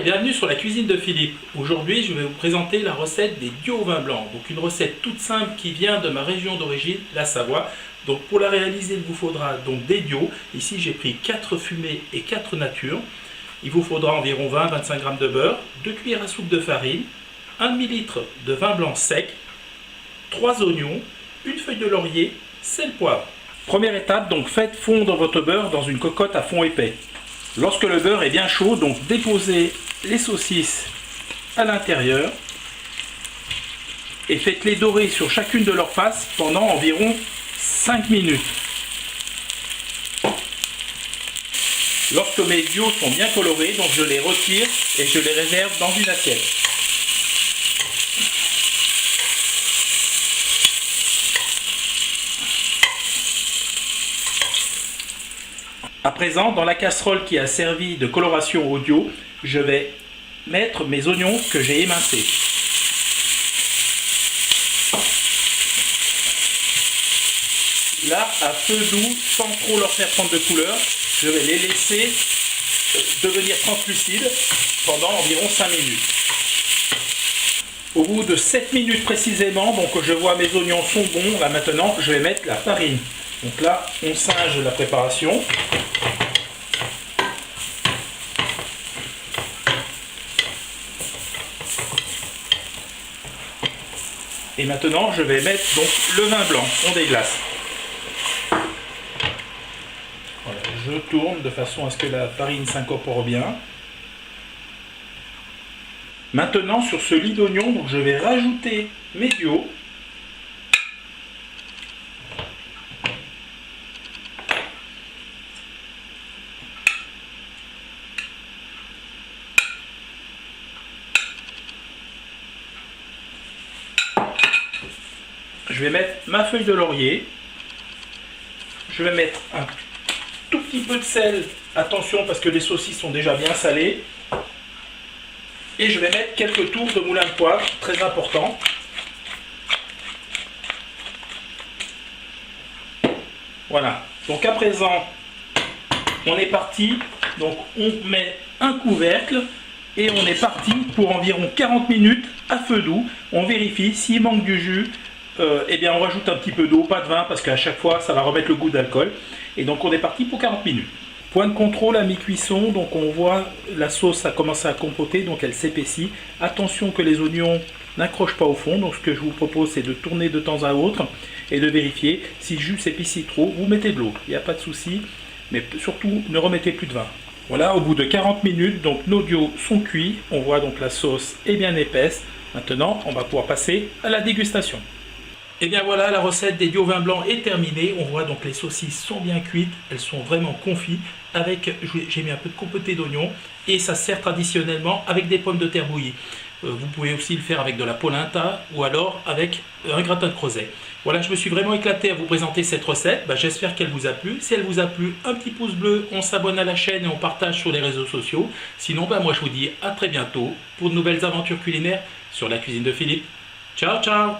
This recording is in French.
bienvenue sur la cuisine de Philippe. Aujourd'hui, je vais vous présenter la recette des diaux au vin blanc. Donc une recette toute simple qui vient de ma région d'origine, la Savoie. Donc pour la réaliser, il vous faudra donc des diaux. Ici, j'ai pris 4 fumées et 4 natures. Il vous faudra environ 20-25 g de beurre, 2 cuillères à soupe de farine, 1 demi-litre de vin blanc sec, 3 oignons, une feuille de laurier, sel, poivre. Première étape, donc faites fondre votre beurre dans une cocotte à fond épais. Lorsque le beurre est bien chaud, donc déposez les saucisses à l'intérieur et faites-les dorer sur chacune de leurs faces pendant environ 5 minutes. Lorsque mes diaux sont bien colorés, donc je les retire et je les réserve dans une assiette. À présent, dans la casserole qui a servi de coloration au diaux, je vais mettre mes oignons que j'ai émincés. Là, à feu doux, sans trop leur faire prendre de couleur, je vais les laisser devenir translucides pendant environ 5 minutes. Au bout de 7 minutes précisément, donc je vois mes oignons sont bons, là maintenant je vais mettre la farine. Donc là, on singe la préparation. Et maintenant, je vais mettre donc le vin blanc, on déglace. Voilà, je tourne de façon à ce que la farine s'incorpore bien. Maintenant, sur ce lit d'oignon, donc je vais rajouter mes diaux. Je vais mettre ma feuille de laurier, je vais mettre un tout petit peu de sel, attention parce que les saucisses sont déjà bien salées, et je vais mettre quelques tours de moulin de poivre, très important. Voilà, donc à présent, on est parti, donc on met un couvercle, et on est parti pour environ 40 minutes à feu doux. On vérifie s'il manque du jus. Eh bien on rajoute un petit peu d'eau, pas de vin, parce qu'à chaque fois ça va remettre le goût d'alcool. Et donc on est parti pour 40 minutes. Point de contrôle à mi-cuisson, donc on voit la sauce a commencé à compoter, donc elle s'épaissit. Attention que les oignons n'accrochent pas au fond, donc ce que je vous propose c'est de tourner de temps à autre et de vérifier. Si le jus s'épaissit trop, vous mettez de l'eau, il n'y a pas de souci, mais surtout ne remettez plus de vin. Voilà, au bout de 40 minutes, donc nos diaux sont cuits, on voit donc la sauce est bien épaisse. Maintenant on va pouvoir passer à la dégustation. Et bien voilà, la recette des diaux au vin blanc est terminée. On voit donc les saucisses sont bien cuites, elles sont vraiment confites. J'ai mis un peu de compoté d'oignon et ça sert traditionnellement avec des pommes de terre bouillies. Vous pouvez aussi le faire avec de la polenta ou alors avec un gratin de crozet. Voilà, je me suis vraiment éclaté à vous présenter cette recette. J'espère qu'elle vous a plu. Si elle vous a plu, un petit pouce bleu, on s'abonne à la chaîne et on partage sur les réseaux sociaux. Sinon, moi je vous dis à très bientôt pour de nouvelles aventures culinaires sur la cuisine de Philippe. Ciao, ciao!